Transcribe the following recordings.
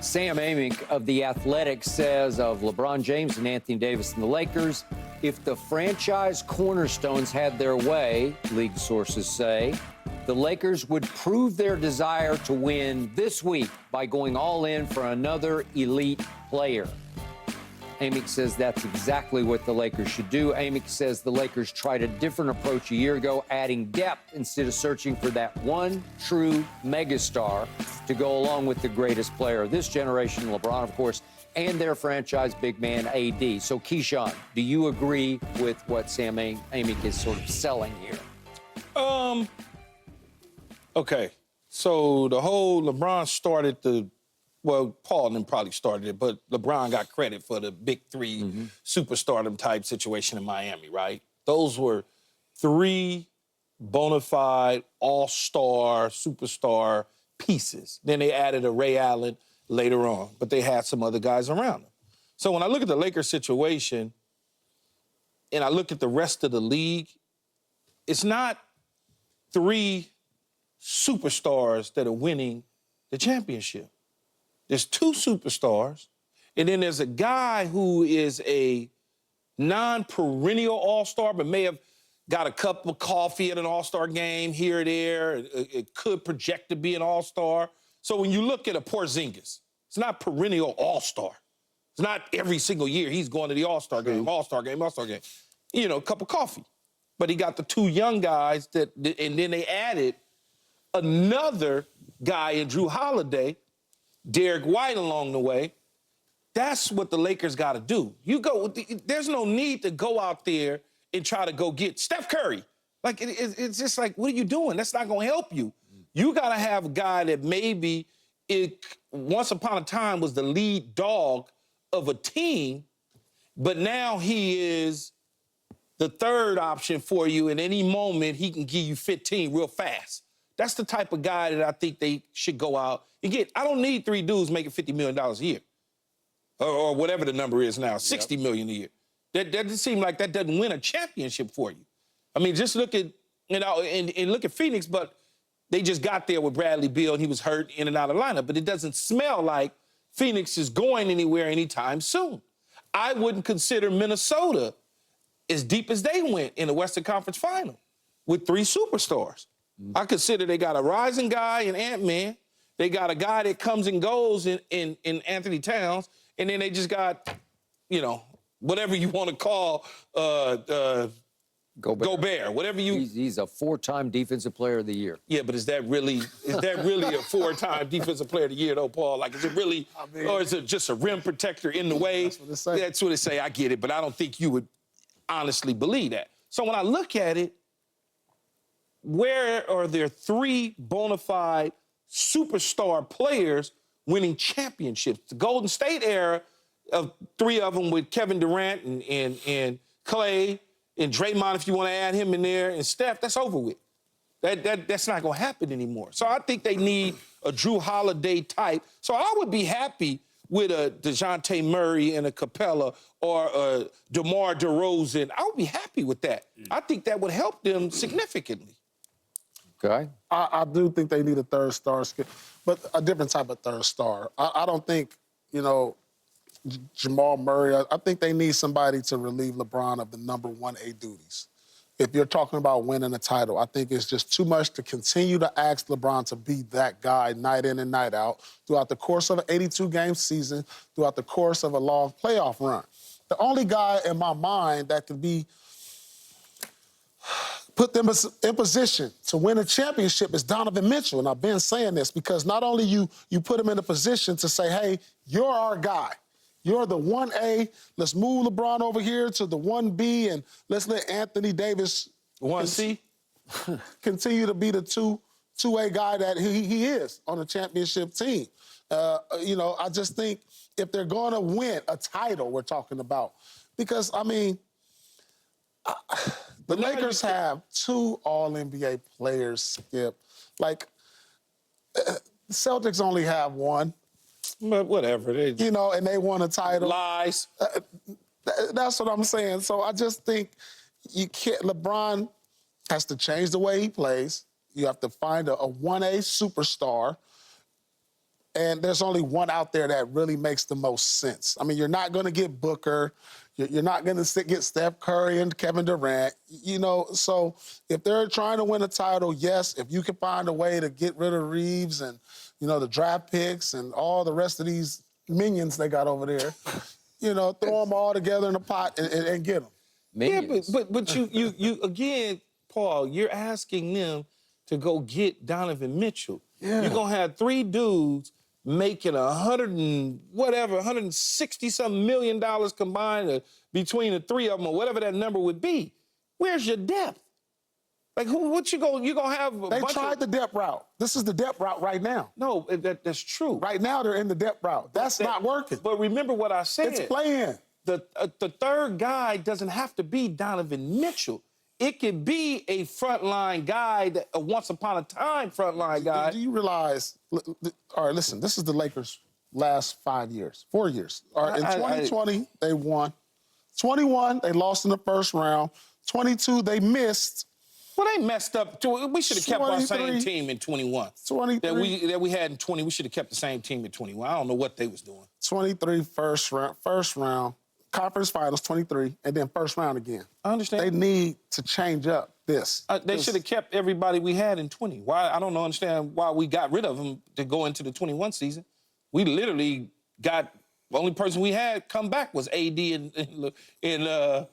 Sam Amick of The Athletic says of LeBron James and Anthony Davis and the Lakers, if the franchise cornerstones had their way, league sources say, the Lakers would prove their desire to win this week by going all in for another elite player. Amick says that's exactly what the Lakers should do. Amick says the Lakers tried a different approach a year ago, adding depth instead of searching for that one true megastar to go along with the greatest player of this generation, LeBron, of course, and their franchise big man, AD. So, Keyshawn, do you agree with what Sam Amick is sort of selling here? Okay. So the whole LeBron started well, Paul then probably started it, but LeBron got credit for the big three superstardom type situation in Miami, right? Those were three bona fide all-star, superstar pieces. Then they added a Ray Allen later on, but they had some other guys around them. So when I look at the Lakers situation and I look at the rest of the league, it's not three superstars that are winning the championship. There's two superstars, and then there's a guy who is a non-perennial all-star, but may have got a cup of coffee at an all-star game here or there. It could project to be an all-star. So when you look at a Porzingis, it's not perennial all-star. It's not every single year he's going to the all-star game, all-star game, all-star game. You know, a cup of coffee. But he got the two young guys, and then they added another guy in Drew Holiday, Derek White along the way. That's what the Lakers got to do. There's no need to go out there and try to go get Steph Curry. Like, it's just like, what are you doing? That's not going to help you. You got to have a guy that maybe once upon a time was the lead dog of a team, but now he is the third option for you. In any moment, he can give you 15 real fast. That's the type of guy that I think they should go out and get. I don't need three dudes making $50 million a year or whatever the number is now, $60 million a year. That doesn't seem like that doesn't win a championship for you. I mean, just look at, and look at Phoenix, but they just got there with Bradley Beal and he was hurt in and out of lineup. But it doesn't smell like Phoenix is going anywhere anytime soon. I wouldn't consider Minnesota as deep as they went in the Western Conference Final with three superstars. I consider they got a rising guy in Ant-Man. They got a guy that comes and goes in Anthony Towns. And then they just got, whatever you want to call Gobert. Whatever you... He's a four-time Defensive Player of the Year. Yeah, but is that really a four-time Defensive Player of the Year, though, Paul? Like, is it really... or is it just a rim protector in the way? That's what it say. That's what it say. I get it, but I don't think you would honestly believe that. So when I look at it, where are there three bona fide superstar players winning championships? The Golden State era of three of them with Kevin Durant and Clay and Draymond, if you want to add him in there, and Steph, that's over with. That's not going to happen anymore. So I think they need a Drew Holiday type. So I would be happy with a DeJounte Murray and a Capella or a DeMar DeRozan. I would be happy with that. I think that would help them significantly. Okay. I do think they need a third star, but a different type of third star. I don't think, Jamal Murray, I think they need somebody to relieve LeBron of the number 1A duties. If you're talking about winning a title, I think it's just too much to continue to ask LeBron to be that guy night in and night out throughout the course of an 82-game season, throughout the course of a long playoff run. The only guy in my mind that could be put them in position to win a championship is Donovan Mitchell. And I've been saying this because not only you put him in a position to say, hey, you're our guy. You're the 1A. Let's move LeBron over here to the 1B, and let's let Anthony Davis 1C continue to be the 2A guy that he is on a championship team. I just think if they're going to win a title, we're talking about, because, the Lakers have two All-NBA players, Skip. Like, the Celtics only have one. But whatever. And they won a title. Lies. That's what I'm saying. So I just think LeBron has to change the way he plays. You have to find a 1A superstar And there's only one out there that really makes the most sense. I mean, you're not going to get Booker. You're not going to get Steph Curry and Kevin Durant. You know, so if they're trying to win a title, yes, if you can find a way to get rid of Reeves and, you know, the draft picks and all the rest of these minions they got over there, you know, throw them all together in a pot and get them. Minions. Yeah, but you again, Paul, you're asking them to go get Donovan Mitchell. Yeah. You're gonna have 3 dudes making $160-something million combined between the 3 of them, or whatever that number would be. Where's your depth? Like, what you gonna have? They tried the depth route. This is the depth route right now. No, that's true. Right now, they're in the depth route. That's not working. But remember what I said. It's playing. The third guy doesn't have to be Donovan Mitchell. It could be a frontline guy, a once upon a time frontline guy. Do you realize? All right, listen. This is the Lakers' last 5 years, 4 years. All right, in 2020 they won. 21 they lost in the first round. 22 they missed. Well, they messed up. We should have kept our same team in 21. 23 that we had in 20. We should have kept the same team in 21. I don't know what they was doing. 23 first round. Conference finals, 23, and then first round again. I understand. They need to change up this. They should have kept everybody we had in 20. Why? I don't understand why we got rid of them to go into the 21 season. We literally got the only person we had come back was AD and LeBron.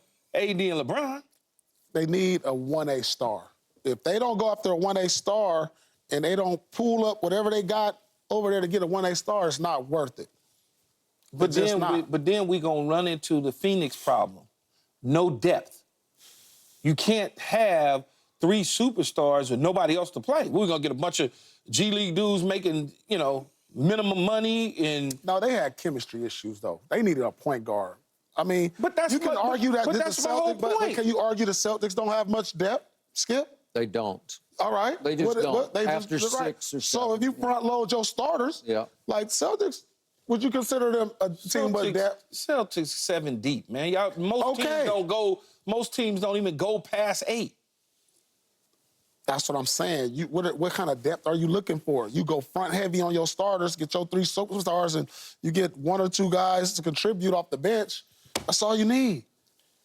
They need a 1A star. If they don't go after a 1A star and they don't pull up whatever they got over there to get a 1A star, it's not worth it. But then we gonna run into the Phoenix problem. No depth. You can't have 3 superstars with nobody else to play. We're gonna get a bunch of G League dudes making, you know, minimum money and. No, they had chemistry issues though. They needed a point guard. I mean, you can argue that that's the my whole Celtics, but point. can you argue the Celtics don't have much depth, Skip? They don't. All right. They just don't. After right. 6 or 7. So if you front load your starters, like Celtics, would you consider them a team with depth? Celtics 7 deep, man. Most teams don't even go past 8. That's what I'm saying. What kind of depth are you looking for? You go front heavy on your starters, get your 3 superstars, and you get 1 or 2 guys to contribute off the bench. That's all you need.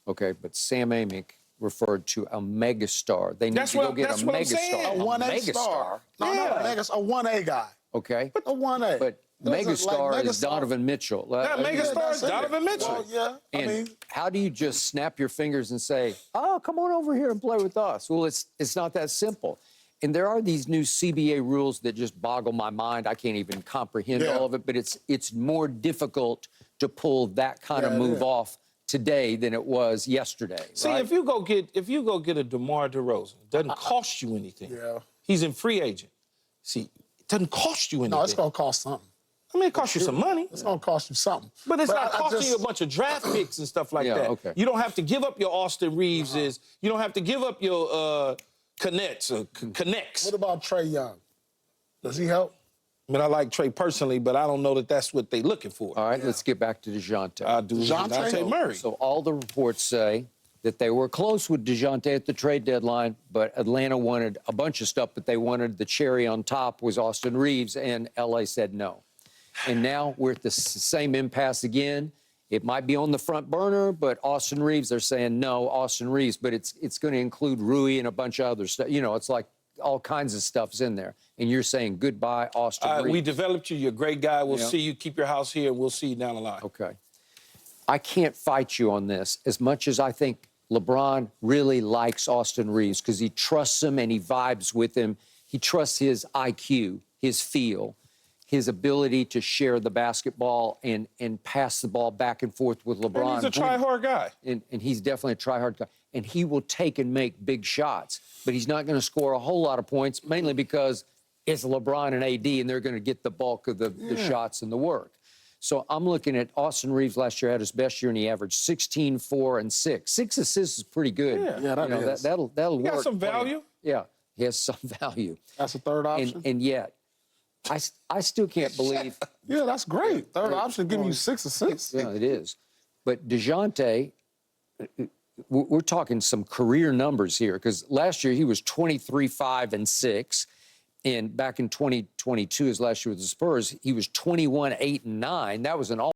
Okay, but Sam Amick referred to a megastar. They need to go get a megastar. A 1A star. No, not a megastar. A 1A guy. Okay. A 1A. But megastar is Donovan Mitchell. Megastar is Donovan Mitchell. Well, yeah. I mean, how do you just snap your fingers and say, "Oh, come on over here and play with us"? Well, it's not that simple. And there are these new CBA rules that just boggle my mind. I can't even comprehend all of it. But it's more difficult to pull that kind of move off today than it was yesterday. See, right? if you go get a DeMar DeRozan, it doesn't cost you anything. Yeah. He's in free agent. See, it doesn't cost you anything. No, it's gonna cost something. I mean, it costs you some money. It's gonna cost you something. But it's not costing you a bunch of draft picks and stuff like that. Okay. You don't have to give up your Austin Reeveses. You don't have to give up your connects. What about Trae Young? Does he help? I mean, I like Trae personally, but I don't know that that's what they're looking for. All right, let's get back to DeJounte. DeJounte Murray. So all the reports say that they were close with DeJounte at the trade deadline, but Atlanta wanted a bunch of stuff, but they wanted the cherry on top was Austin Reeves, and L.A. said no. And now we're at the same impasse again. It might be on the front burner, but Austin Reeves, they're saying no, Austin Reeves, but it's going to include Rui and a bunch of other stuff. You know, it's like all kinds of stuff's in there. And you're saying goodbye, Austin Reeves. We developed you. You're a great guy. We'll see you. Keep your house here, and we'll see you down the line. Okay. I can't fight you on this as much as I think LeBron really likes Austin Reeves because he trusts him and he vibes with him. He trusts his IQ, his feel, his ability to share the basketball and pass the ball back and forth with LeBron. And he's a try-hard guy. And he's definitely a try-hard guy. And he will take and make big shots. But he's not going to score a whole lot of points, mainly because it's LeBron and AD, and they're going to get the bulk of the shots and the work. So I'm looking at Austin Reeves last year had his best year, and he averaged 16, 4, and 6. 6 assists is pretty good. Yeah, that is. That'll work. Got some value. Yeah, he has some value. That's a third option. And yet, I still can't believe. Yeah, that's great. Third option giving you 6 assists. Yeah, it is. But DeJounte, we're talking some career numbers here because last year he was 23, 5, and 6. And back in 2022, his last year with the Spurs, he was 21, 8, and 9. That was an all